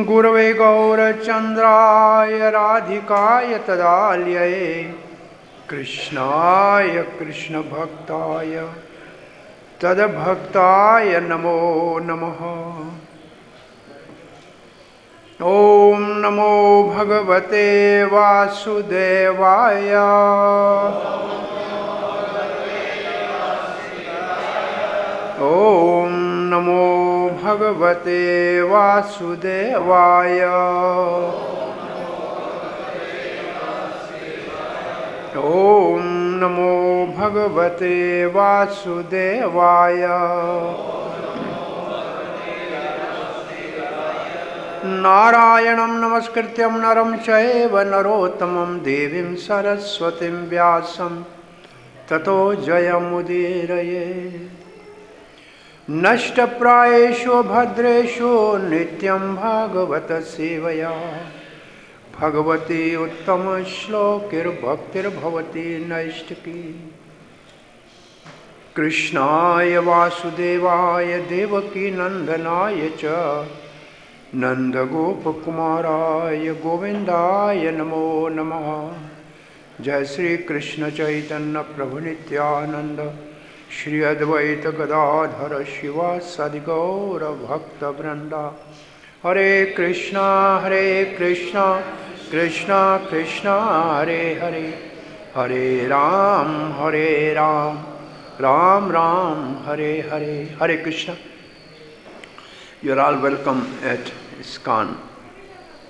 गुरवे गौरचन्द्राय राधिकाय तदालये कृष्णाय कृष्णभक्ताय तद्भक्ताय नमो नमः। ॐ नमो भगवते वासुदेवाय। ॐ नमो भगवते वासुदेवाय। ॐ नमो भगवते वासुदेवाय। नारायणं नमस्कृत्यं नरं चैव नरोत्तमं देवीं सरस्वतीं व्यासं ततो जयमुदीरये। नष्टप्रायेषु भद्रेषु नित्यं भागवत सेवया भगवती उत्तमश्लोकिर्भक्तिर्भवती नैष्टिकी। कृष्णाय वासुदेवाय देवकी नंदनाय च नंदगोपकुमाराय गोविंदाय नमो नमः। जय श्री कृष्ण चैतन्य प्रभु नित्यानंद श्री अद्वैत गदाधर शिवासादि गौर भक्तवृंदा। हरे कृष्णा कृष्णा कृष्णा हरे हरे, हरे राम राम राम हरे हरे। हरे Krishna. You are all welcome at ISKCON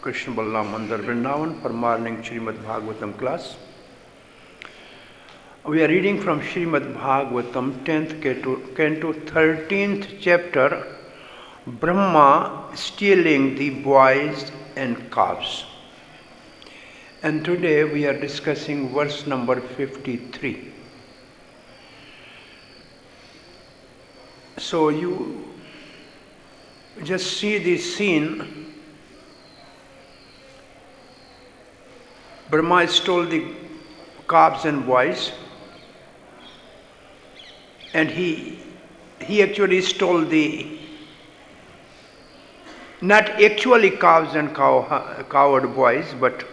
Krishna Balram Mandir Vrindavan for morning Srimad Bhagavatam class. We are reading from Srimad Bhagavatam 10th canto 13th chapter, Brahma stealing the boys and calves. And today we are discussing verse number 53. So you just see the scene. Brahma stole the calves and boys, and he actually stole the, not actually calves and coward boys, but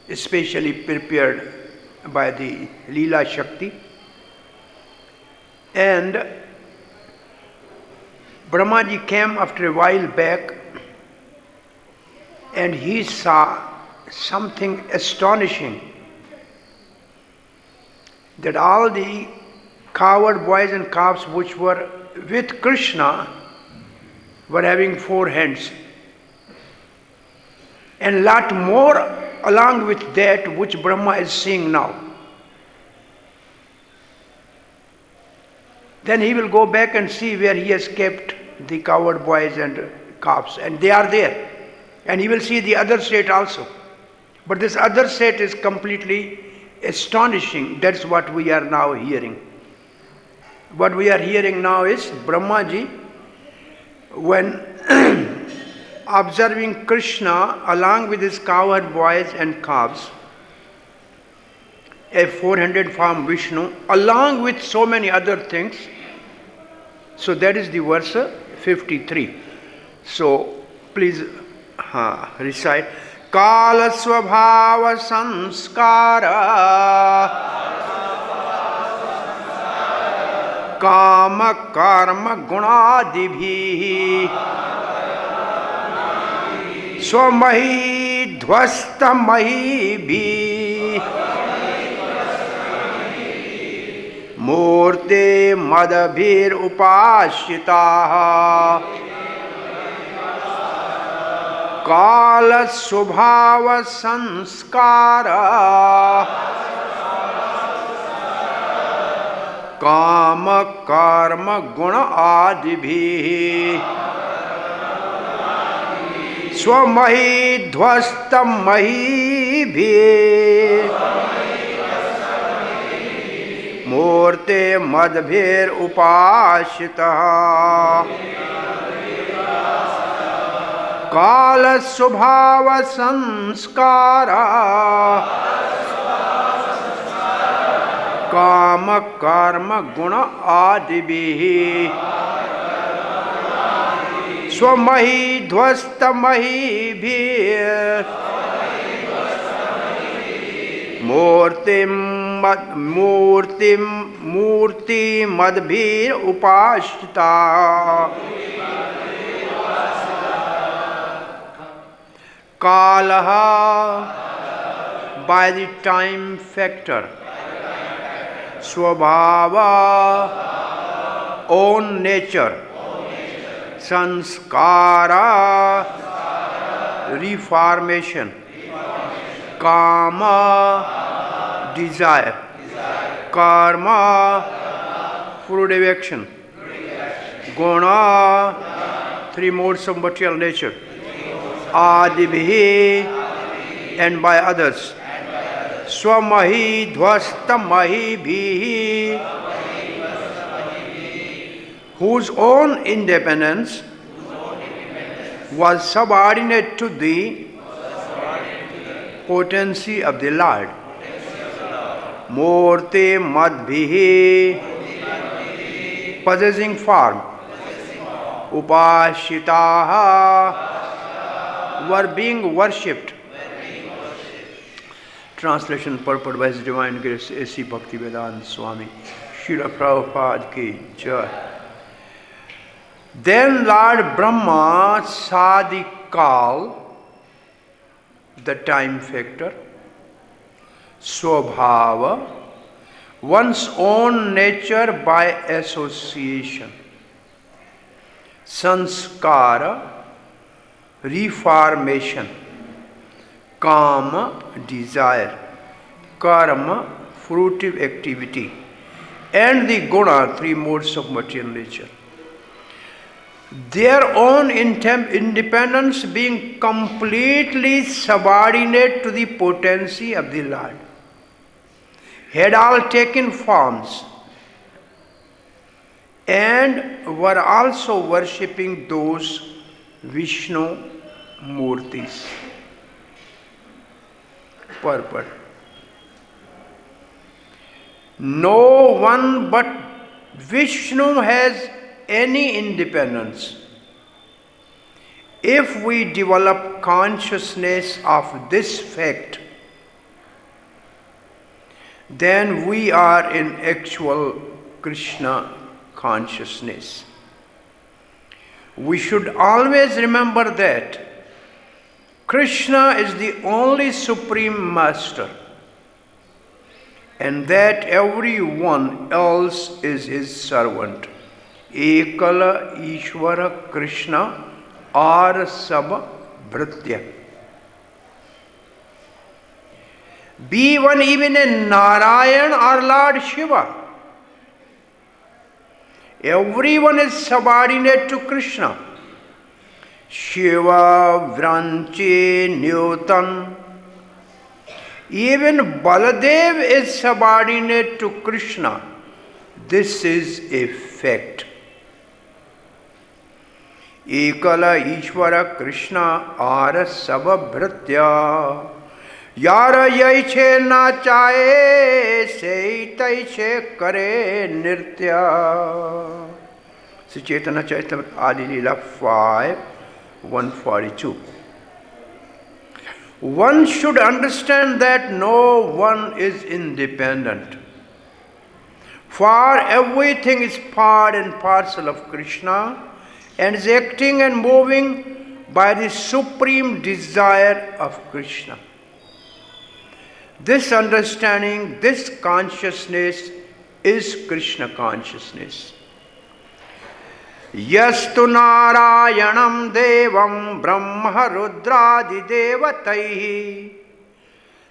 especially prepared by the Leela Shakti. And Brahmaji came after a while back, and he saw something astonishing, that all the coward boys and calves which were with Krishna were having 4 hands, and lot more along with that which Brahma is seeing now. Then he will go back and see where he has kept the coward boys and calves, and they are there. And he will see the other set also. But this other set is completely astonishing. That's what we are now hearing. What we are hearing now is Brahmaji, when observing Krishna along with his coward boys and calves, a 400 form Vishnu, along with so many other things. So that is the verse 53. So please recite. Kala svabhava sanskara kama karma gunadibhi swamahi dhvasta mahi bhi मूर्ते मदभिर उपासिताः काल स्वभाव संस्कार काम कर्म गुण आदिभिः स्वमहि ध्वस्त महीभिः मूर्ते मदभिर उपासितः काल स्वभाव संस्कार काम कर्म गुण आदिभिः स्वमहि मूर्तिमद्भिः उपासिता कालः by the time factor, स्वभाव own nature, sanskara reformation, kama desire, karma fruitive action, guna three modes of material nature, adibhi and by others, swamahi dhvastamahi bhihi, whose own independence was subordinate to the potency of the Lord. Murti madbhihi, possessing form. Upashitaha, were being worshipped. Translation purport by His Divine Grace A.C. Bhaktivedanta Swami Srila Prabhupada ki Jai. Then Lord Brahma saw the call, the time factor, swabhava, one's own nature by association, sanskara, reformation, kama, desire, karma, fruitive activity, and the guna, three modes of material nature. Their own independence being completely subordinate to the potency of the Lord, had all taken forms and were also worshipping those Vishnu Murtis. Purport. No one but Vishnu has any independence. If we develop consciousness of this fact, then we are in actual Krishna consciousness. We should always remember that Krishna is the only supreme master, and that everyone else is his servant. Ekala Ishvara Krishna or Sab Bhritya. Be one even a Narayan or Lord Shiva. Everyone is subordinate to Krishna. Shiva Vranchi Newton. Even Baladev is subordinate to Krishna. This is a fact. Ekala Ishvara Krishna Ara Sababhritya. Yara Yaiche Nachaye Se Taiche Kare Nirtya. Sri Chaitanya Charitamrita Adi Leela 5:142. One should understand that no one is independent. For everything is part and parcel of Krishna and is acting and moving by the supreme desire of Krishna. This understanding, this consciousness is Krishna consciousness. Yastu Narayanam Devam Brahma Rudradi Devataihi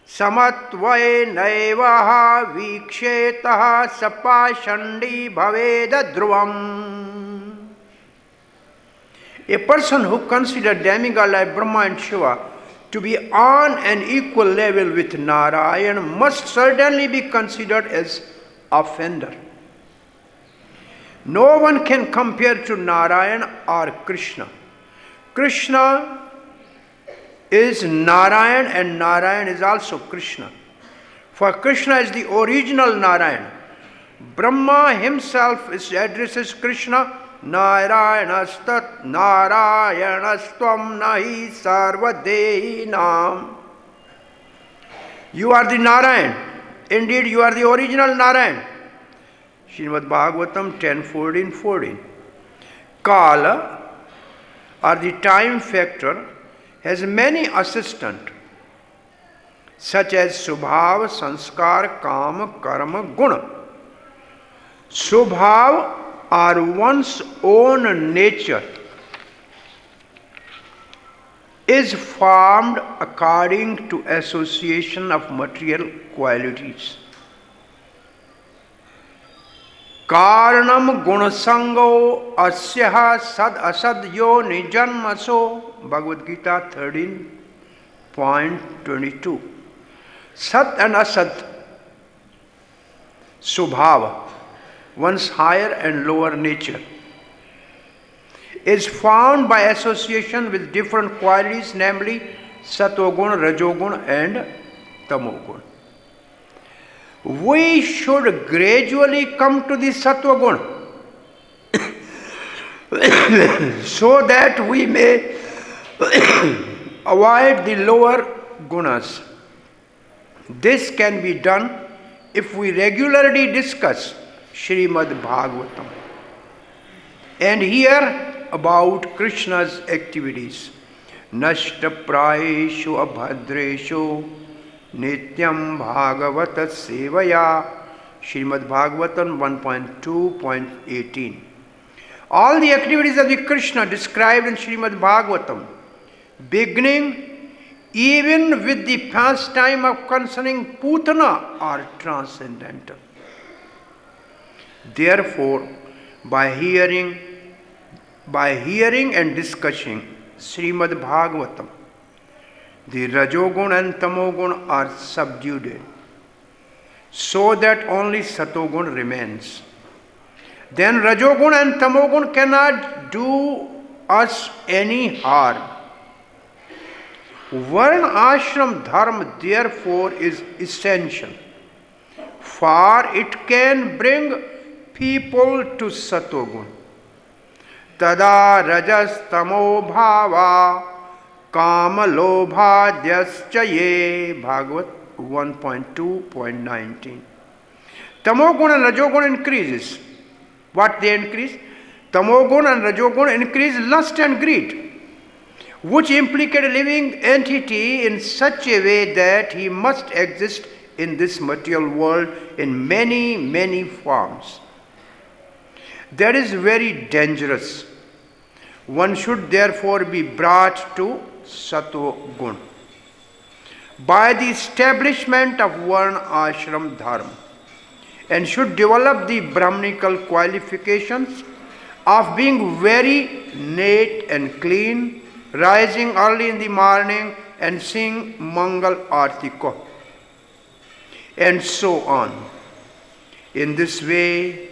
Samatvai Naivaha Vikshetaha Sapashandi Bhaveda Dhruvam. A person who considers demigod like Brahma and Shiva to be on an equal level with Narayan must certainly be considered as offender. No one can compare to Narayan or Krishna. Krishna is Narayan and Narayan is also Krishna. For Krishna is the original Narayan. Brahma himself addresses Krishna Narayanastat Narayanastvam nahi sarvadehinam. You are the Narayan. Indeed, you are the original Narayan. Srimad Bhagavatam 10:14. Kala, or the time factor, has many assistants, such as Subhav, Sanskar, Kama, Karma, Guna. Subhav are one's own nature, is formed according to association of material qualities. Karanam gunasango asyaha sad asad yo nijanmaso. Bhagavad Gita 13.22. Sat and asad, subhava, one's higher and lower nature, is found by association with different qualities, namely Satogun, Rajogun and Tamogun. We should gradually come to the Sattvagun so that we may avoid the lower gunas. This can be done if we regularly discuss Srimad Bhagavatam and hear about Krishna's activities. Nashta prayeshu abhadreshu nityam bhagavata sevaya. Srimad Bhagavatam 1.2.18. All the activities of the Krishna described in Srimad Bhagavatam, beginning even with the pastime of concerning Putana, are transcendental. Therefore, by hearing and discussing Srimad Bhagavatam, the Rajogun and Tamogun are subdued, so that only Satogun remains. Then Rajogun and Tamogun cannot do us any harm. Varna ashram dharma therefore is essential, for it can bring people to Satogun. Tada rajas tamo bhava kama lobhadyascha ye. Bhagavat 1.2.19. Tamogun and Rajogun increases. What they increase? Tamogun and Rajogun increase lust and greed, which implicate a living entity in such a way that he must exist in this material world in many, many forms. That is very dangerous. One should therefore be brought to Sattva-gun by the establishment of Varna Ashram Dharma, and should develop the Brahmanical qualifications of being very neat and clean, rising early in the morning and sing Mangal Artiko, and so on. In this way,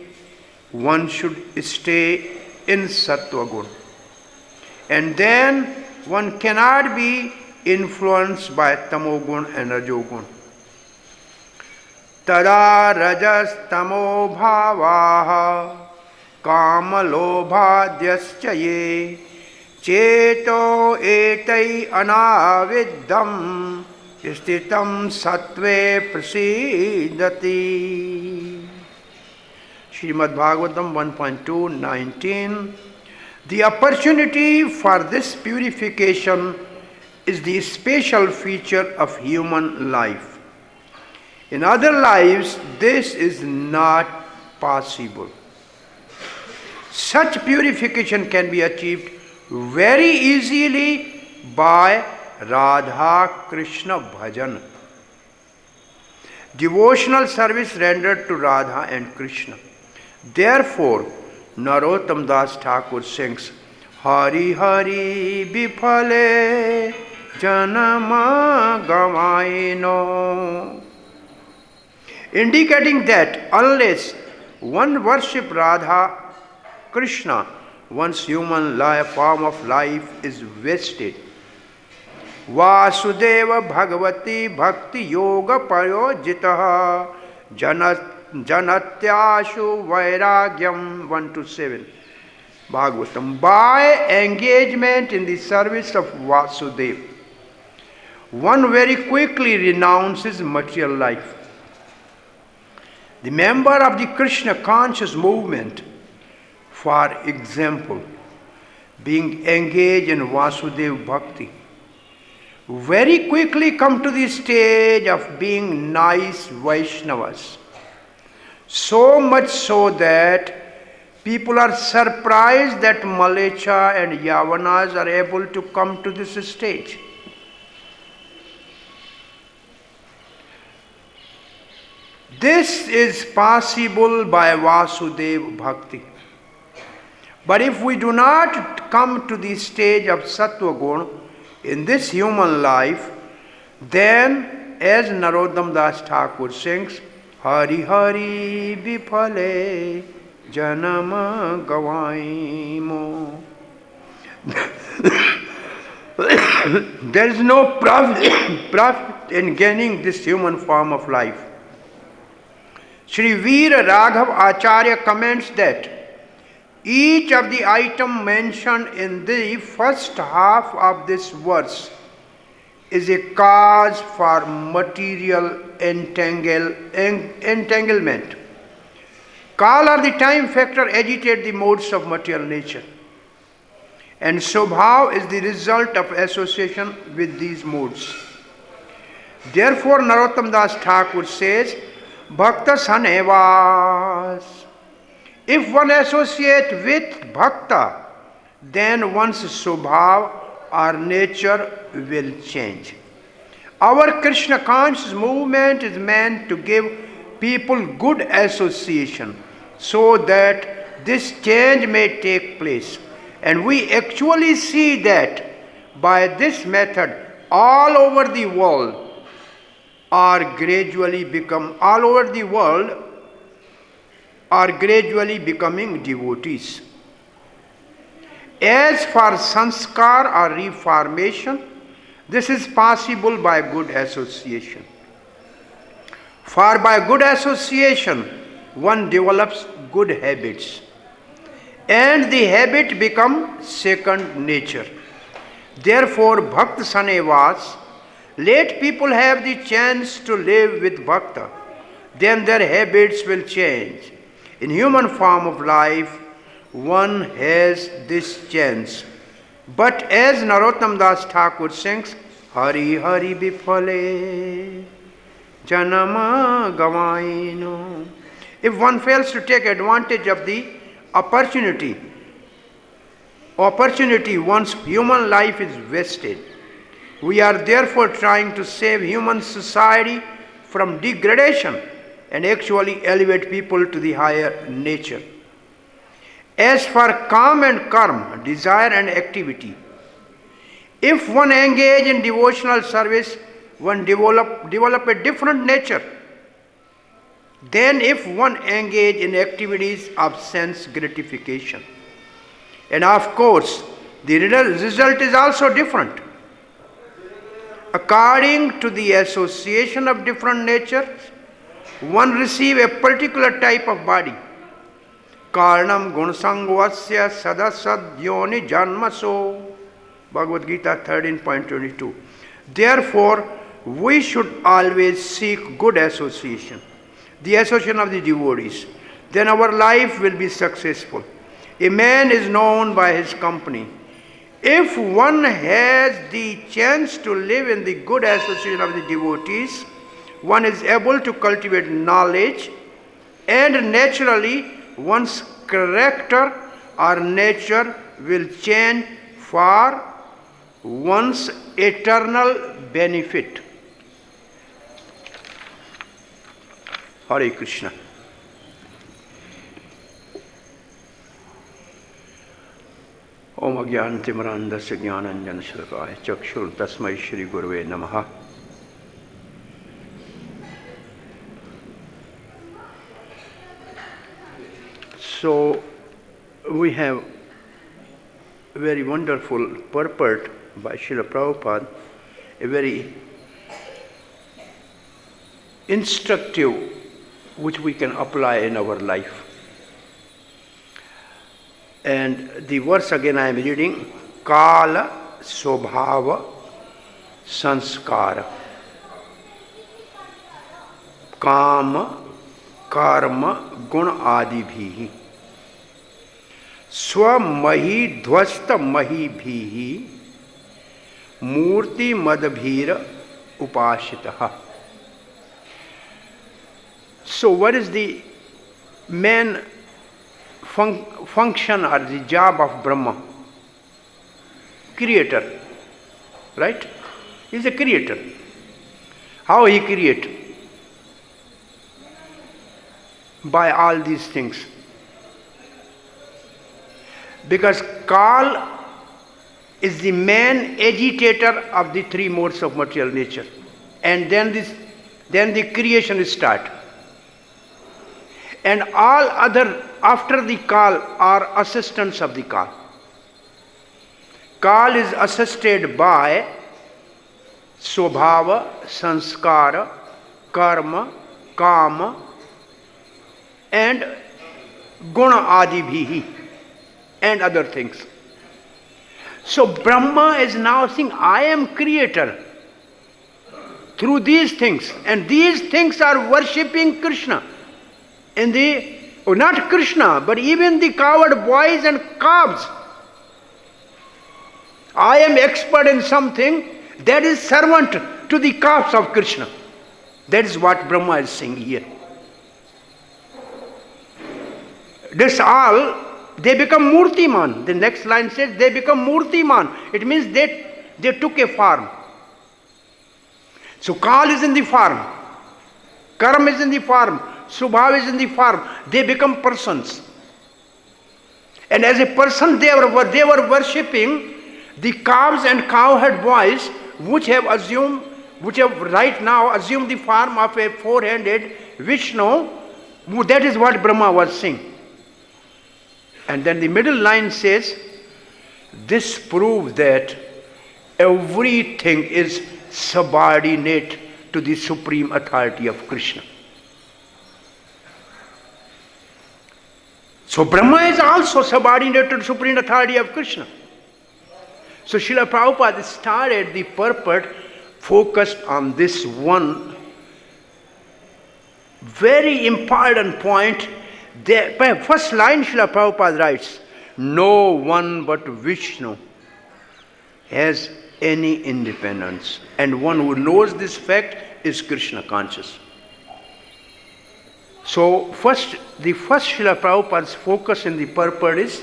one should stay in Sattva-gun, and then one cannot be influenced by Tamogun and Rajogun. Tada rajas tamo bhavaha kama lobhadyascha ye cheto etai anaviddham sthitam sattve prasidati. Srimad Bhagavatam 1.2.19. The opportunity for this purification is the special feature of human life. In other lives, this is not possible. Such purification can be achieved very easily by Radha Krishna Bhajan, devotional service rendered to Radha and Krishna. Therefore, Narottam Das Thakur sings, Hari Hari Bifale Janama Gamaino, indicating that unless one worship Radha Krishna, one's human form of life is wasted. Vasudeva Bhagavati Bhakti Yoga Payojitaha Janatyashu Vairagyam 1-7. Bhagavatam. By engagement in the service of Vasudeva, one very quickly renounces material life. The member of the Krishna conscious movement, for example, being engaged in Vasudeva Bhakti, very quickly come to the stage of being nice Vaishnavas. So much so that people are surprised that Malecha and Yavanas are able to come to this stage. This is possible by Vasudeva Bhakti. But if we do not come to the stage of Sattva Guna in this human life, then as Narottama Das Thakur sings, Hari Hari Bifale Janama Gavaimo. There is no profit in gaining this human form of life. Sri Veera Raghav Acharya comments that each of the items mentioned in the first half of this verse is a cause for material entanglement. Kal or the time factor agitate the modes of material nature, and Swabhav is the result of association with these modes. Therefore, Narottama Das Thakur says, Bhakta Sanevas. If one associates with Bhakta, then one's Swabhav or nature will change. Our Krishna conscious movement is meant to give people good association so that this change may take place. And we actually see that by this method all over the world are gradually becoming devotees. As for sanskar or reformation, this is possible by good association. For by good association, one develops good habits, and the habit becomes second nature. Therefore, Bhakta Sanevas, let people have the chance to live with Bhakta, then their habits will change. In human form of life, one has this chance. But as Narottama Das Thakur sings, Hari Hari Bifale Janama Gavaino. If one fails to take advantage of the opportunity, one's human life is wasted. We are therefore trying to save human society from degradation and actually elevate people to the higher nature. As for kam and karma, desire and activity, if one engage in devotional service, one develop a different nature than if one engage in activities of sense gratification. And of course, the result is also different. According to the association of different natures, one receive a particular type of body. Karnam gunsangvasya sadasad yoni janmaso. Bhagavad Gita 13.22. Therefore, we should always seek good association, the association of the devotees. Then our life will be successful. A man is known by his company. If one has the chance to live in the good association of the devotees, one is able to cultivate knowledge, and naturally one's character or nature will change for one's eternal benefit. Hare Krishna. Om Ajnanatimirandasya Jnananjana Shalakaya Chakshur Tasmai Shri Gurave Namaha. So we have a very wonderful purport by Srila Prabhupada, a very instructive which we can apply in our life. And the verse again I am reading, Kala Sobhava Sanskara Kama Karma Gun Adi Bhi Swamahi Dhvasta Mahi Bhi Murti Madbhira Upashitaha. So what is the main function or the job of Brahma? Creator, right? He is a creator. How he create? By all these things. Because Kal is the main agitator of the three modes of material nature. And then the creation start. And all other after the Kal are assistants of the Kal. Kal is assisted by Swabhava, Sanskara, Karma, Kama and Guna Adi Bhihi and other things. So Brahma is now saying, I am creator through these things, and these things are worshipping Krishna. Not Krishna, but even the coward boys and calves. I am expert in something that is servant to the calves of Krishna. That is what Brahma is saying here. This all, they become Murtiman. The next line says they become Murtiman. It means they took a form. So Kal is in the form. Karma is in the form. Subhav is in the form. They become persons. And as a person they were worshipping the calves and cowherd boys which have right now assumed the form of a four-handed Vishnu. That is what Brahma was saying. And then the middle line says, this proves that everything is subordinate to the supreme authority of Krishna. So Brahma is also subordinate to the supreme authority of Krishna. So Srila Prabhupada started the purport focused on this one very important point. The first line Srila Prabhupada writes, no one but Vishnu has any independence, and one who knows this fact is Krishna conscious. So the first Srila Prabhupada's focus in the purport is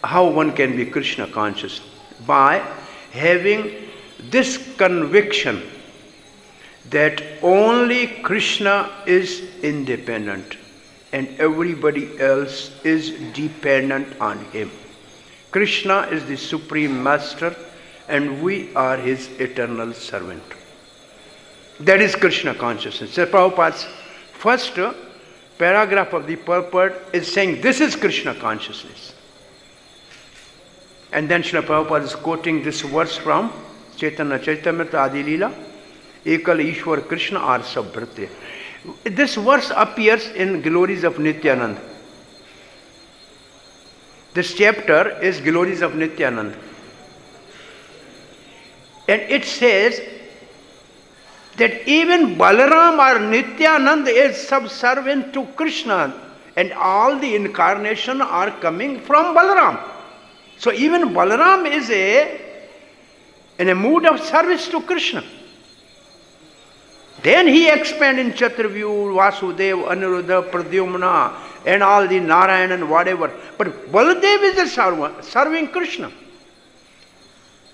how one can be Krishna conscious by having this conviction that only Krishna is independent and everybody else is dependent on him. Krishna is the supreme master and we are his eternal servant. That is Krishna consciousness. So Prabhupada's first paragraph of the purport is saying this is Krishna consciousness. And then Srila Prabhupada is quoting this verse from Chaitanya Charitamrita Adi Leela, Ekal Ishwar Krishna Arsa Bhratya. This verse appears in Glories of Nityananda. This chapter is Glories of Nityananda. And it says that even Balaram or Nityananda is subservient to Krishna and all the incarnation are coming from Balaram. So even Balaram is in a mood of service to Krishna. Then he expand in Chaturvyu, Vasudev, Aniruddha, Pradyumna and all the Narayan and whatever. But Baladev is a servant, serving Krishna.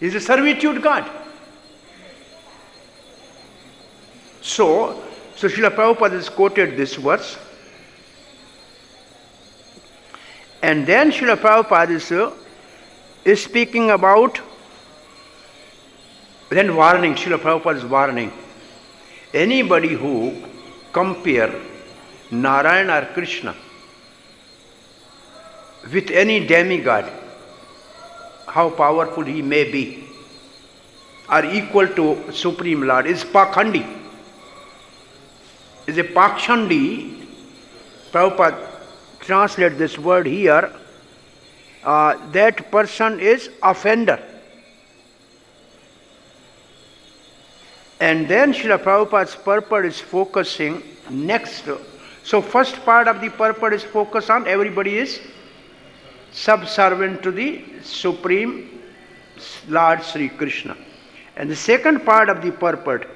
He is a servitude God. So Srila Prabhupada has quoted this verse. And then Srila Prabhupada is speaking about, then warning, Srila Prabhupada is warning. Anybody who compare Narayana or Krishna with any demigod, how powerful he may be, are equal to Supreme Lord, is Pakhandi. Is a Pakshandi. Prabhupada translate this word here. that person is offender. And then Srila Prabhupada's purport is focusing next. So first part of the purport is focused on everybody is subservient to the Supreme Lord Sri Krishna. And the second part of the purport,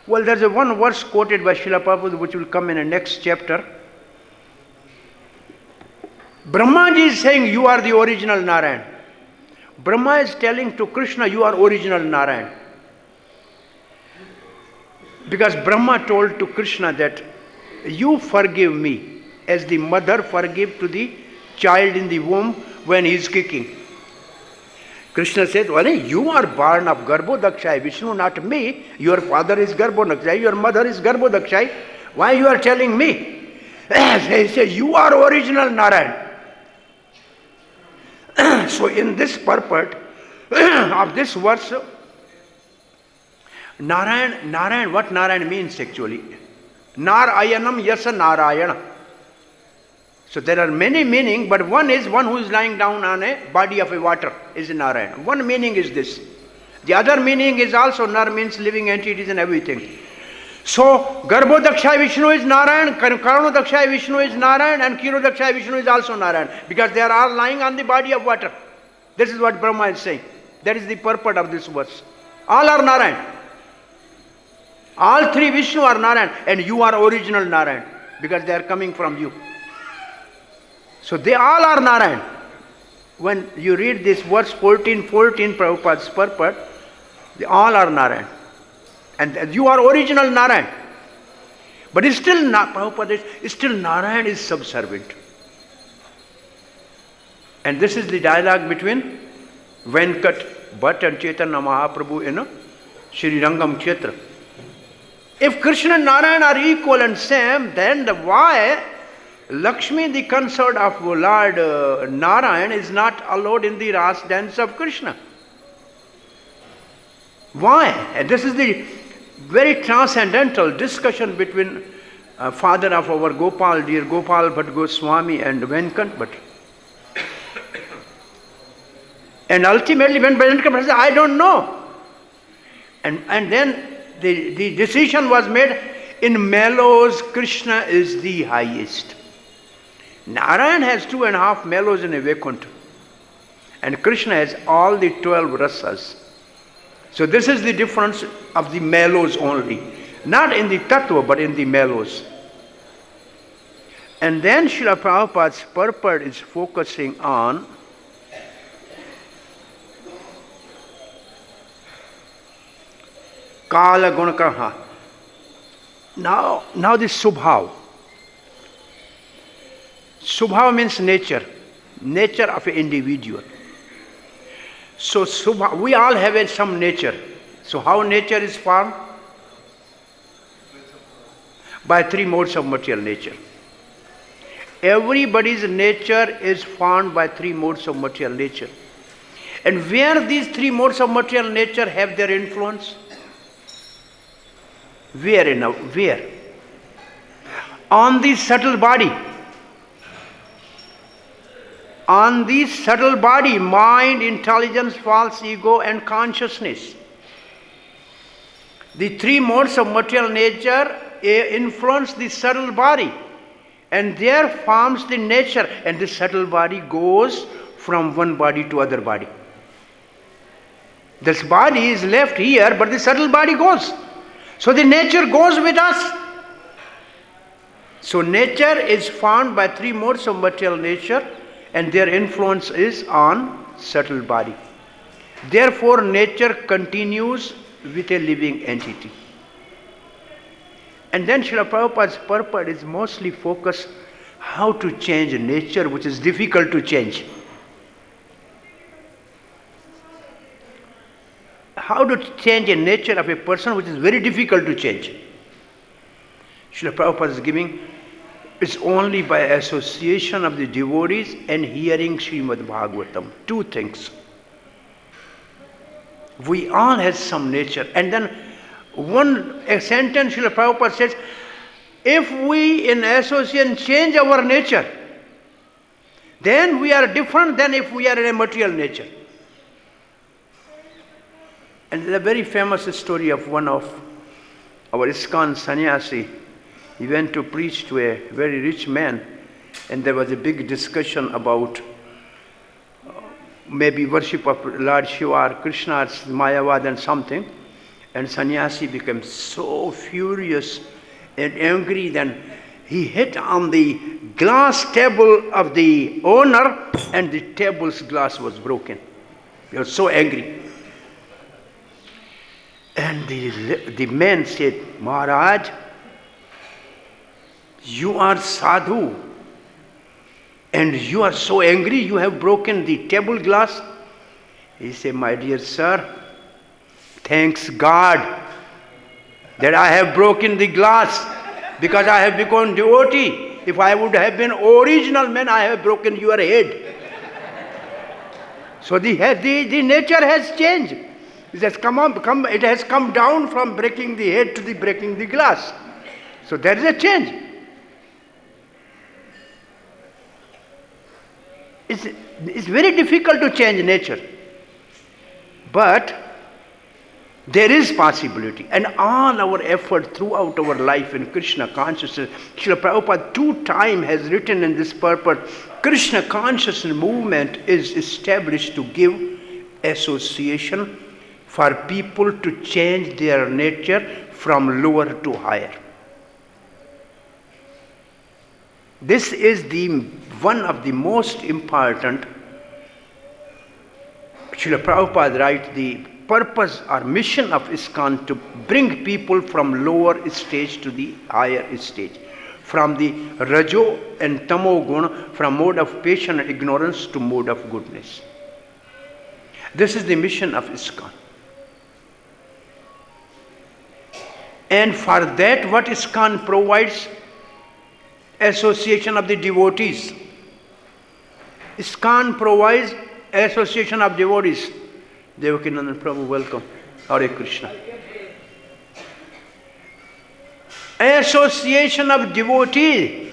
well, there's a one verse quoted by Srila Prabhupada which will come in the next chapter. Brahmaji is saying, you are the original Narayan. Brahma is telling to Krishna, you are original Narayan. Because Brahma told to Krishna that you forgive me as the mother forgive to the child in the womb when he is kicking. Krishna said, well, you are born of Garbhodakshai, Vishnu, not me. Your father is Garbhodakshai, your mother is Garbhodakshai. Why you are telling me? He said, you are original Narayan. So in this purport of this verse, Narayan, what Narayan means actually? Narayanam yasa Narayana. So there are many meanings, but one is one who is lying down on a body of a water is Narayan. One meaning is this. The other meaning is also Nar means living entities and everything. So Garbhodakshai Vishnu is Narayan, Karanodakshai Vishnu is Narayan, and Kirodakshai Vishnu is also Narayan, because they are all lying on the body of water. This is what Brahma is saying. That is the purport of this verse. All are Narayan. All three Vishnu are Narayan, and you are original Narayan, because they are coming from you. So they all are Narayan. When you read this verse 14:14, Prabhupada's purport, they all are Narayan. And you are original Narayan. But it's still Prabhupada is still Narayan is subservient. And this is the dialogue between Venkat Bhatt and Chaitanya Mahaprabhu in Sri Rangam Kshetra. If Krishna and Narayan are equal and same, then why Lakshmi, the consort of Lord Narayan, is not allowed in the Ras dance of Krishna? Why? And this is the very transcendental discussion between father of our Gopal, dear Gopal Bhatt Goswami, and Venkat Bhatt. And ultimately when Venkat Bhatt said, I don't know. And then the decision was made, in mellows Krishna is the highest. Narayan has 2.5 mellows in a Vaikuntha, and Krishna has all the 12 rasas. So this is the difference of the mellows only, not in the tattva but in the mellows. And then Srila Prabhupada's purport is focusing on Kala Gunakaha. Now the Subhav. Subhav means nature of an individual. So Subhav, we all have some nature. So how nature is formed? By 3 modes of material nature. Everybody's nature is formed by 3 modes of material nature. And where these 3 modes of material nature have their influence? Where? On the subtle body. On the subtle body, mind, intelligence, false ego, and consciousness. The 3 modes of material nature influence the subtle body, and there forms the nature, and the subtle body goes from one body to other body. This body is left here, but the subtle body goes. So the nature goes with us. So nature is formed by 3 modes of material nature, and their influence is on subtle body. Therefore, nature continues with a living entity. And then Srila Prabhupada's purport is mostly focused how to change nature, which is difficult to change. How to change a nature of a person which is very difficult to change. Srila Prabhupada is giving, it's only by association of the devotees and hearing Srimad Bhagavatam. 2 things. We all have some nature. And then a sentence Srila Prabhupada says, if we in association change our nature, then we are different than if we are in a material nature. And there's a very famous story of one of our ISKCON sannyasi. He went to preach to a very rich man, and there was a big discussion about maybe worship of Lord Shiva or Krishna or Mayavad and something. And sannyasi became so furious and angry, then he hit on the glass table of the owner, and the table's glass was broken. He was so angry. And the man said, Maharaj, you are sadhu, and you are so angry, you have broken the table glass. He said, my dear sir, thanks God that I have broken the glass, because I have become devotee. If I would have been original man, I have broken your head. So the nature has changed. It has come down from breaking the head to the breaking the glass. So there is a change. It's very difficult to change nature. But there is possibility. And all our effort throughout our life in Krishna consciousness, Srila Prabhupada 2 times has written in this purport, Krishna consciousness movement is established to give association for people to change their nature from lower to higher. This is one of the most important. Srila Prabhupada writes, the purpose or mission of ISKCON to bring people from lower stage to the higher stage, from the Rajo and Tamo Guna, from mode of passion and ignorance to mode of goodness. This is the mission of ISKCON. And for that, what ISKCON provides? Association of the devotees. ISKCON provides association of devotees. Devakinandan Prabhu, welcome. Hare Krishna. Association of devotees.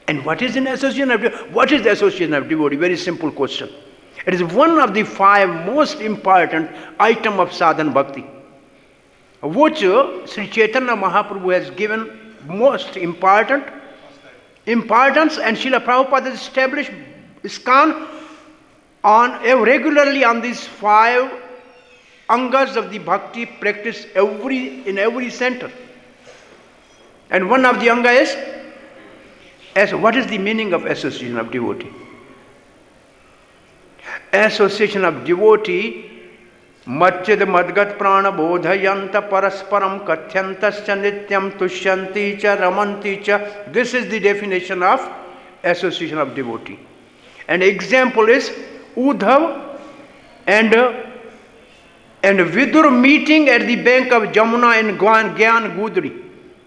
And what is an association of devotee? What is the association of devotee? Very simple question. It is one of the 5 most important items of sadhana bhakti, which Sri Chaitanya Mahaprabhu has given most importance, and Srila Prabhupada has established ISKCON regularly on these 5 angas of the bhakti practice in every center. And one of the anga is, what is the meaning of association of devotee? Association of devotee, Matchid Madgat Prana Bodhayanta Parasparam Kathyantascha Nityam Tushyanti Cha Ramanti Cha. This is the definition of association of devotee. An example is Uddhav and Vidur meeting at the bank of Jamuna in Gyan Gudri.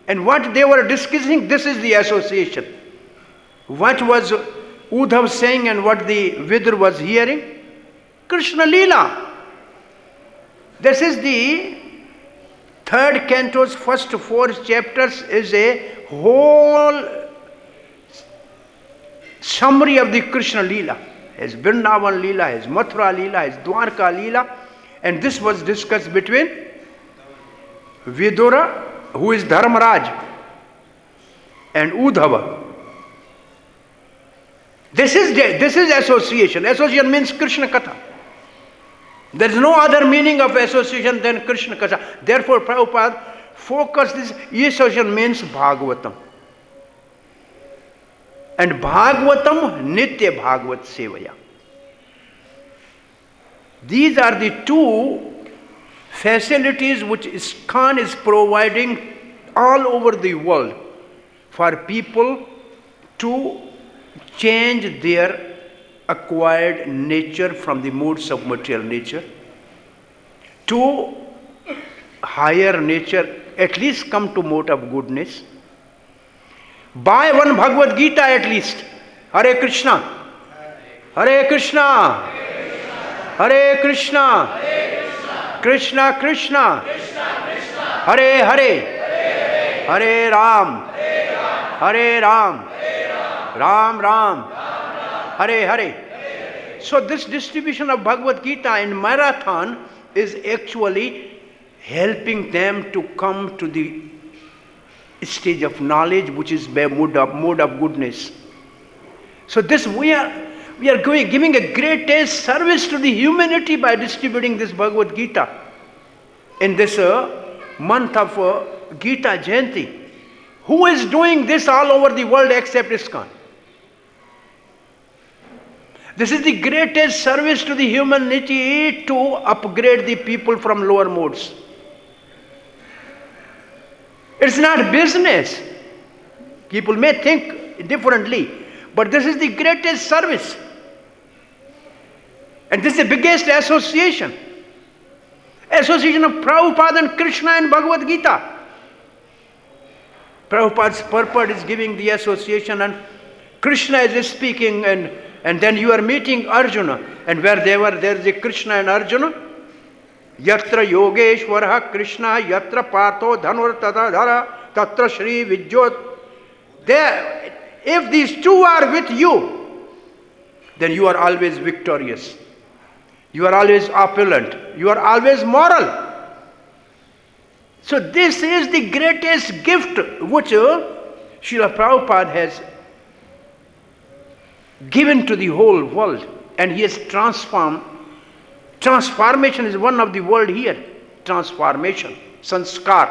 And what they were discussing, this is the association. What was Uddhav saying and what the Vidur was hearing? Krishna Leela. This is the 3rd canto's first 4 chapters is a whole summary of the Krishna Leela. His Vrindavan Leela, his Mathura Leela, his Dwarka Leela. And this was discussed between Vidura, who is Dharmaraj, and Uddhava. This is association. Association means Krishna Katha. There is no other meaning of association than Krishna Katha. Therefore, Prabhupada focused this. Association means Bhagavatam. And Bhagavatam Nitya Bhagavat Sevaya. These are the 2 facilities which ISKCON is providing all over the world for people to change their acquired nature from the modes of material nature to higher nature, at least come to mode of goodness. By one Bhagavad Gita at least. Hare Krishna. Hare Krishna. Hare Krishna. Krishna Krishna. Hare Hare. Hare Ram. Hare Ram. Ram Ram, Hare Hare. So this distribution of Bhagavad Gita in marathon is actually helping them to come to the stage of knowledge, which is mode of goodness. So this we are giving a greatest service to the humanity by distributing this Bhagavad Gita in this month of Gita Jayanti. Who is doing this all over the world except ISKCON? This is the greatest service to the humanity to upgrade the people from lower modes. It's not business. People may think differently, but this is the greatest service. And this is the biggest association. Association of Prabhupada and Krishna and Bhagavad Gita. Prabhupada's purport is giving the association, and Krishna is speaking, and then you are meeting Arjuna, and where there is a Krishna and Arjuna. Yatra Yogeshwara Krishna, Yatra Partho Dhanurtadhara, Tatra Shri Vijyot. There, if these two are with you, then you are always victorious. You are always opulent. You are always moral. So this is the greatest gift which Srila Prabhupada has given to the whole world, and he has transformed. Transformation is one of the word here. Transformation, sanskar.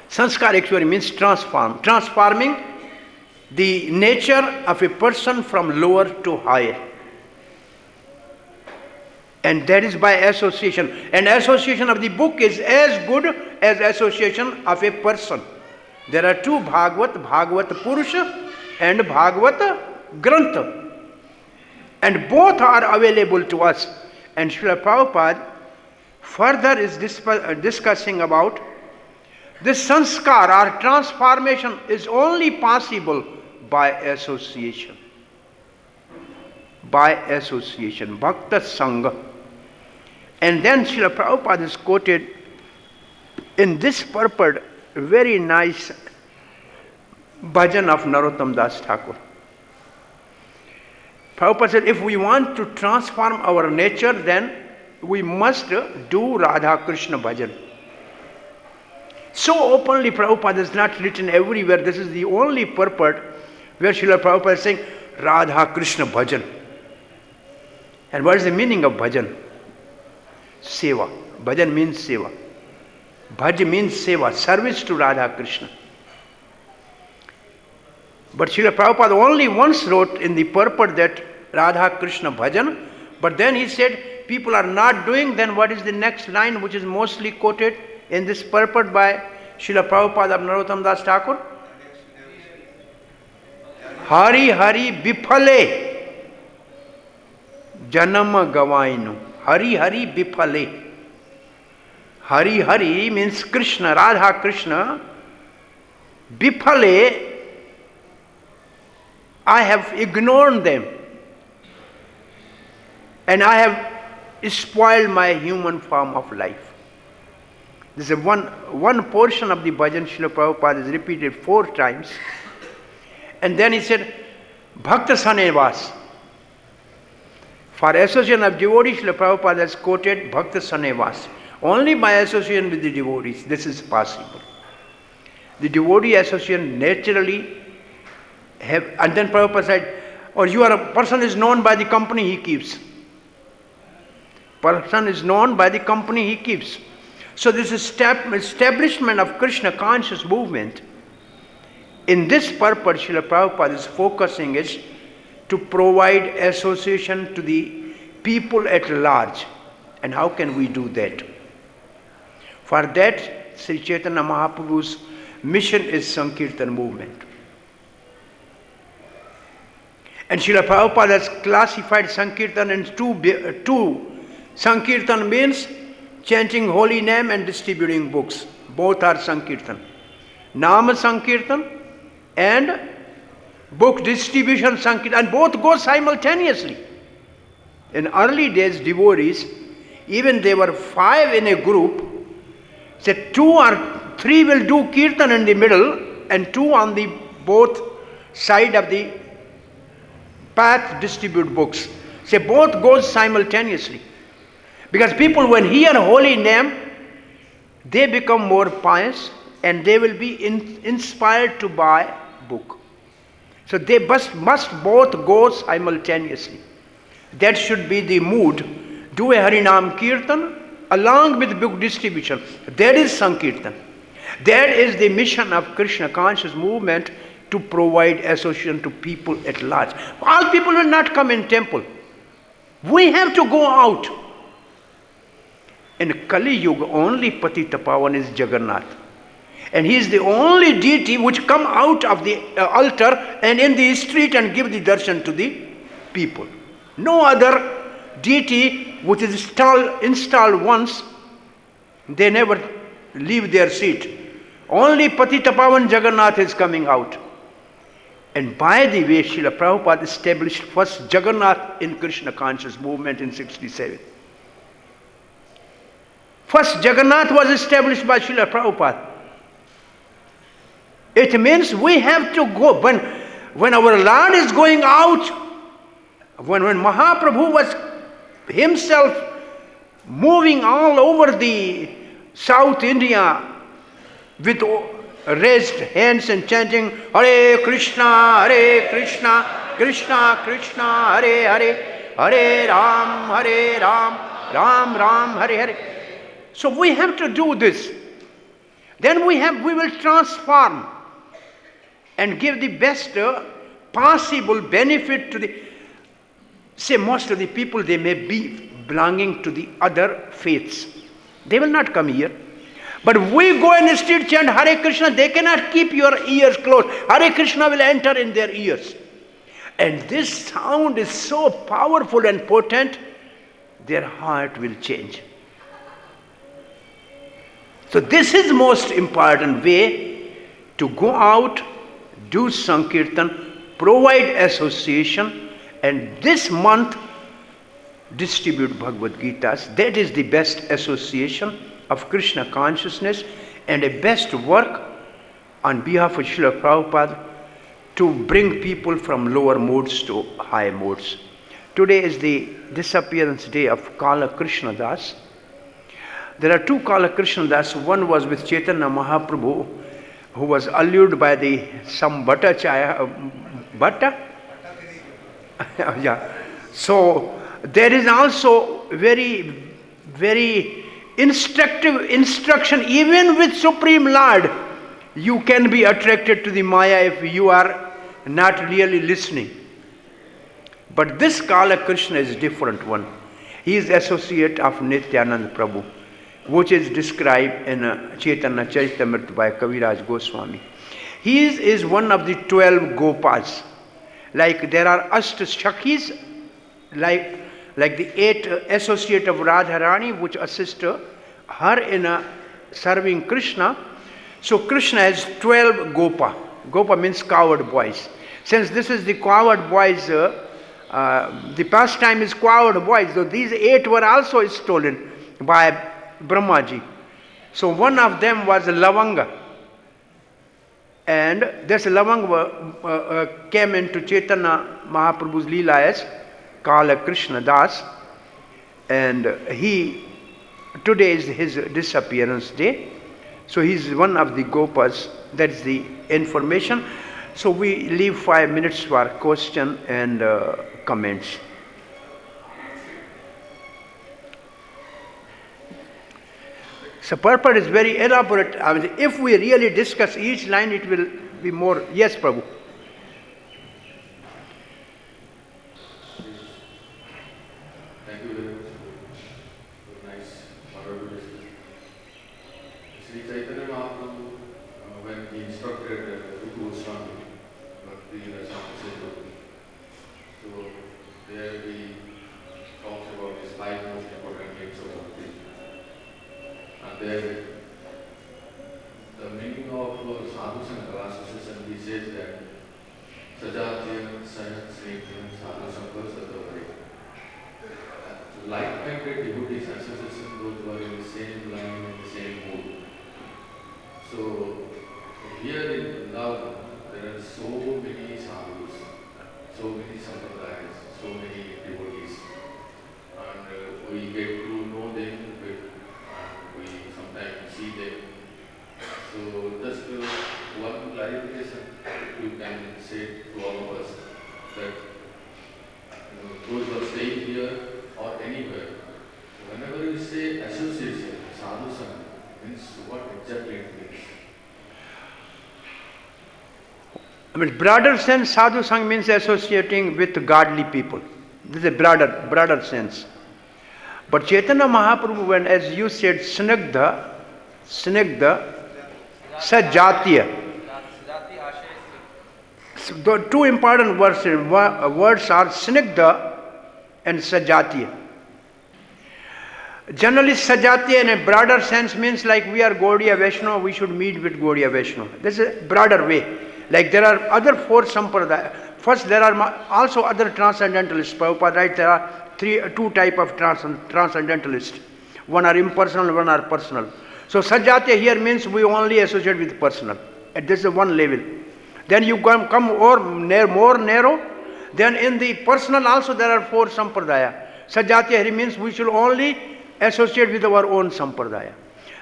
Sanskar actually means transform. Transforming the nature of a person from lower to higher. And that is by association. And association of the book is as good as association of a person. There are two Bhagavat Purusha and Bhagavat Grantha. And both are available to us. And Srila Prabhupada further is discussing about this sanskar or transformation is only possible by association. By association, Bhakta Sangha. And then Srila Prabhupada is quoted in this purport very nice bhajan of Narottam Das Thakur. Prabhupada said, if we want to transform our nature, then we must do Radha Krishna bhajan. So openly Prabhupada has not written everywhere. This is the only purport where Srila Prabhupada is saying Radha Krishna bhajan. And what is the meaning of bhajan? Seva. Bhajan means seva. Bhaj means seva, service to Radha Krishna. But Srila Prabhupada only once wrote in the purport that Radha Krishna bhajan, but then he said people are not doing, then what is the next line which is mostly quoted in this purport by Srila Prabhupada of Narottam Das Thakur? Hari Hari Bifale Janama Gavainu. Hari Hari Bifale. Hari Hari means Krishna, Radha Krishna. Bifale, I have ignored them. And I have spoiled my human form of life. This is one portion of the bhajan Srila Prabhupada is repeated 4 times. And then he said, Bhakta Sanevas. For association of devotees, Srila Prabhupada has quoted Bhakta Sanevas. Only by association with the devotees, this is possible. The devotee association naturally have, and then Prabhupada said, or you are a person is known by the company he keeps. Person is known by the company he keeps. So this establishment of Krishna conscious movement, in this purpose Srila Prabhupada is focusing is to provide association to the people at large. And how can we do that? For that, Sri Chaitanya Mahaprabhu's mission is Sankirtan movement. And Srila Prabhupada has classified Sankirtan in two. Sankirtan means chanting holy name and distributing books. Both are Sankirtan. Nama Sankirtan and book distribution Sankirtan. And both go simultaneously. In early days, devotees, even they were 5 in a group, said 2 or 3 will do Kirtan in the middle and 2 on the both side of the path distribute books. Say both goes simultaneously. Because people when hear holy name, they become more pious and they will be inspired to buy book. So they must both go simultaneously. That should be the mood. Do a Harinam Kirtan along with book distribution. That is Sankirtan. That is the mission of Krishna conscious movement, to provide association to people at large. All people will not come in temple. We have to go out. In Kali Yuga, only Patita Pavan is Jagannath. And he is the only deity which come out of the altar and in the street and give the darshan to the people. No other deity which is installed once, they never leave their seat. Only Patita Pavan Jagannath is coming out. And by the way, Srila Prabhupada established first Jagannath in Krishna conscious movement in 67. First Jagannath was established by Srila Prabhupada. It means we have to go. When our Lord is going out, when Mahaprabhu was himself moving all over the South India with raised hands and chanting Hare Krishna, Krishna Krishna, Hare Hare, Hare Ram, Ram Ram, Hare Hare. So we have to do this. Then we will transform and give the best possible benefit to the, say most of the people, they may be belonging to the other faiths. They will not come here. But if we go in the street chant Hare Krishna, they cannot keep your ears closed. Hare Krishna will enter in their ears. And this sound is so powerful and potent, their heart will change. So this is most important way to go out, do Sankirtan, provide association, and this month distribute Bhagavad Gitas. That is the best association of Krishna consciousness and a best work on behalf of Srila Prabhupada to bring people from lower modes to high modes. Today is the disappearance day of Kala Krishna Das. There are two Kala Krishna Das. One was with Chaitanya Mahaprabhu, who was allured by some butter chaya, butter? Yeah. So there is also very, very instruction, even with Supreme Lord, you can be attracted to the Maya if you are not really listening. But this Kala Krishna is different one. He is associate of Nityananda Prabhu, which is described in Chaitanya Charitamrita by Kaviraj Goswami. He is one of the 12 Gopas. Like there are Ashta-Shakhis, like the 8 associate of Radharani, which assist her in serving Krishna. So Krishna has 12 Gopa. Gopa means coward boys. Since this is the coward boys, the pastime is coward boys. So these 8 were also stolen by Brahmaji. So one of them was Lavanga. And this Lavanga came into Chaitanya Mahaprabhu's Leela as Kala Krishna Das. And today is his disappearance day. So he is one of the Gopas. That is the information. So we leave 5 minutes for question and comments. So purport is very elaborate. I mean, if we really discuss each line, it will be more. Yes, Prabhu. Thank you very much. Nice, wonderful discussion. Sri Chaitanya Mahaprabhu, when he instructed Rupa Goswami, Bhakti Rasamrita, so there he talks about his 5 most important things of Bhakti. And then the meaning of Sadhu Sangha association, he says that Sajatya Sahat Snehan Sadhu Sangha Sadhavare. Like-minded devotees association, those who are in the same line and the same mood. So here in Vrindavan, there are so many see there. So just one clarification you can say to all of us that those who are staying here or anywhere, whenever you say association, sadhu sangha, means what exactly it means? I mean, broader sense, sadhu sang means associating with godly people. This is a broader sense. But Chaitanya Mahaprabhu, when, as you said, snigdha, sajatiya. So the two important words are snigdha and sajatiya. Generally, sajatiya in a broader sense means like we are Gaudiya Vaishnava, we should meet with Gaudiya Vaishnava. This is a broader way. Like there are other four sampradaya. First, there are also other transcendentalists. Prabhupada writes there are two type of transcendentalists. One are impersonal, one are personal. So sajatiya here means we only associate with personal. And this is one level. Then you come more narrow. Then in the personal also there are four sampradaya. Sajatiya here means we should only associate with our own sampradaya.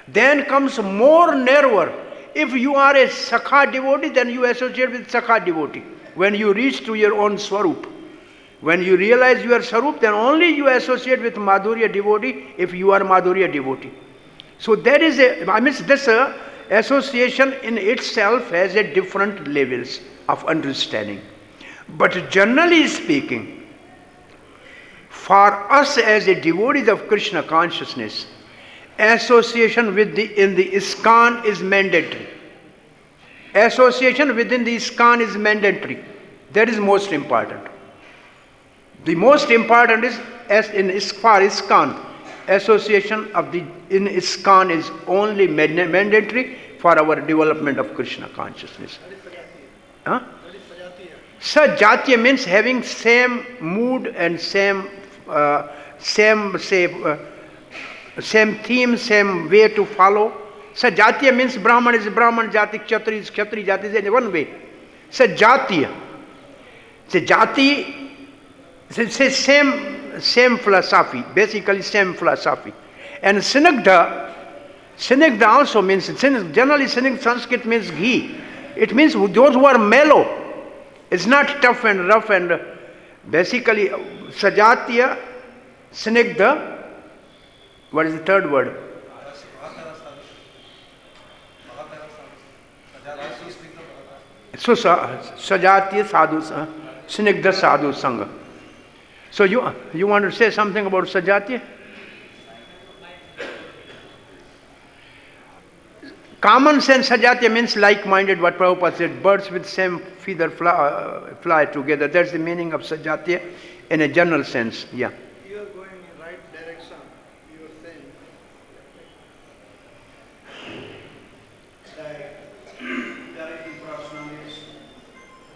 Then comes more narrower. If you are a Sakha devotee, then you associate with Sakha devotee. When you reach to your own Swarup, when you realize your Swarup, then only you associate with Madhurya devotee if you are Madhurya devotee. So there is this association in itself has a different levels of understanding. But generally speaking, for us as a devotees of Krishna consciousness, association in the ISKCON is mandatory. Association within the ISKCON is mandatory. That is most important. The most important is for ISKCON. Association in ISKCON is only mandatory for our development of Krishna consciousness. Huh? Sajatiya means having same mood and same theme, same way to follow. Sajatiya means Brahman is Brahman, Jati, Kshatri is Kshatri, Jati is in one way. Sajatiya. Jati, same philosophy, basically same philosophy. And Snigdha also means, generally Snigdha Sanskrit means ghee. It means those who are mellow. It's not tough and rough and basically Sajatiya, Snigdha. What is the third word? So Sajatiya Sadhu, Snigdha Sadhu Sangha. So you want to say something about Sajatiya? Common sense Sajatiya means like-minded, what Prabhupada said, birds with same feather fly together. That's the meaning of Sajatiya in a general sense. Yeah. You are going in right direction. You are saying that there are impersonalists,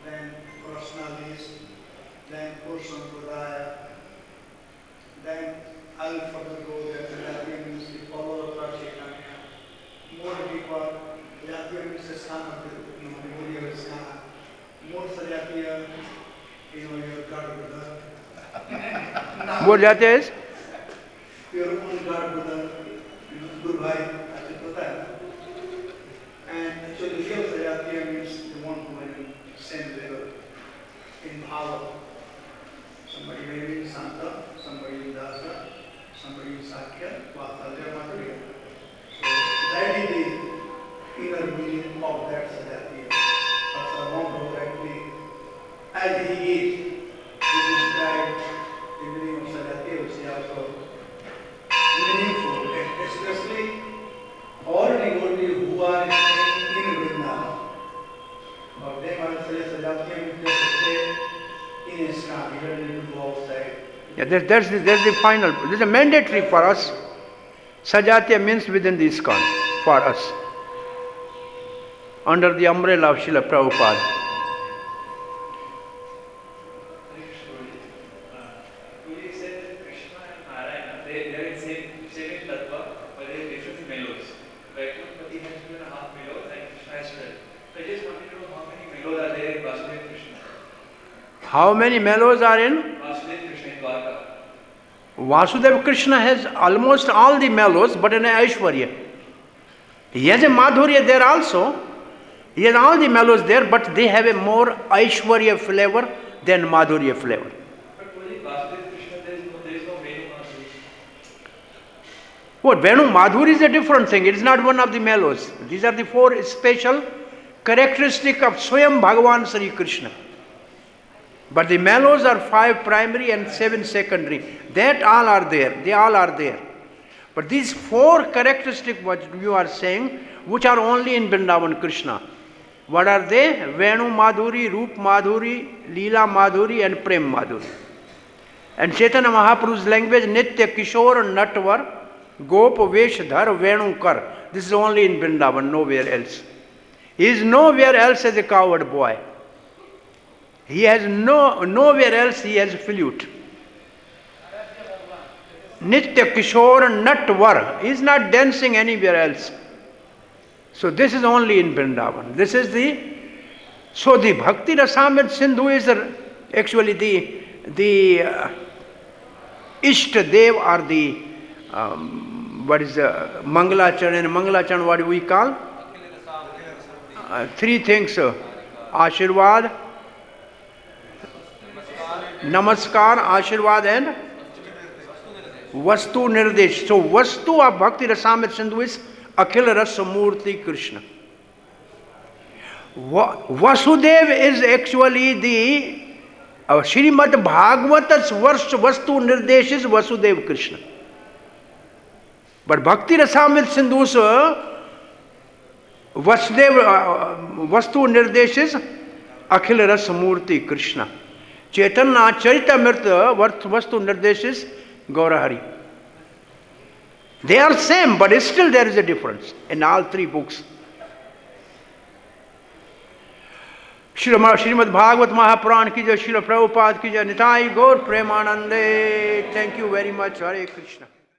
then personalists, then Sampradaya, then I'll further go there. Sajatiya means the follower of Lord Chaitanya. More deeper, Sajatiya means the sthana of the devotee of sthana. More Sajatiya, your God brother. More Jatiya is? Your own God brother, Guru Bhai, aise pata hai. And actually real Sajatiya means the one who is in same level, in power. Somebody may be in Santa, somebody in Dasa, somebody in Sakya, Vatsalya, Madhurya. So that is the inner meaning of that Sajatiya. But Sarvabhauma actually, as he is, he described the meaning of Sajatiya, which is also meaningful, especially all devotees who are in Vrindavan. For them, I will say Sajatiya means they stay in ISKCON, you don't need to go outside. Yeah, that's the final. This is mandatory for us. Sajatiya means within the ISKCON for us. Under the umbrella of Srila Prabhupada. How many mellows are in? Vasudeva Krishna has almost all the mellows, but in Aishwarya. He has a Madhurya there also. He has all the mellows there, but they have a more Aishwarya flavor than Madhurya flavor. But only Vasudev Krishna, there is no Venu Madhuri. What? Venu Madhuri is a different thing. It is not one of the mellows. These are the four special characteristic of Swayam Bhagavan Sri Krishna. But the mellows are 5 primary and 7 secondary. That all are there. They all are there. But these 4 characteristics what you are saying, which are only in Vrindavan Krishna. What are they? Venu Madhuri, Roop Madhuri, Leela Madhuri and Prem Madhuri. And Chaitanya Mahaprabhu's language, Nitya Kishore Natvar, Gop Veshdhar Venu Kar. This is only in Vrindavan, nowhere else. He is nowhere else as a coward boy. He has nowhere else he has flute. Nitya Kishore Natvar. He is not dancing anywhere else. So this is only in Vrindavan. This is so the Bhakti Rasamrita Sindhu is actually the Ishta Dev or the what is the Mangalachan, and Mangalachan what do we call? 3 things, Ashirvad, Namaskar, Ashirvad and Vastu Nirdesh. So Vastu of Bhakti Rasamrita Sindhu is Akhila Rasa Murti Krishna. Vasudev is actually the Srimad Bhagavata's Vastu Nirdesh is Vasudev Krishna. But Bhakti Rasamrita Sindhu's Vastu Nirdesh is Akhila Rasa Murti Krishna. Chaitanya Charitamrita Vastu Nirdesh is Gaurahari. They are same, but still there is a difference in all 3 books. Srimad Bhagavat Mahapuran ki jai, Srila Prabhupada ki jai, Nitai Gaur Premanande. Thank you very much. Hare Krishna.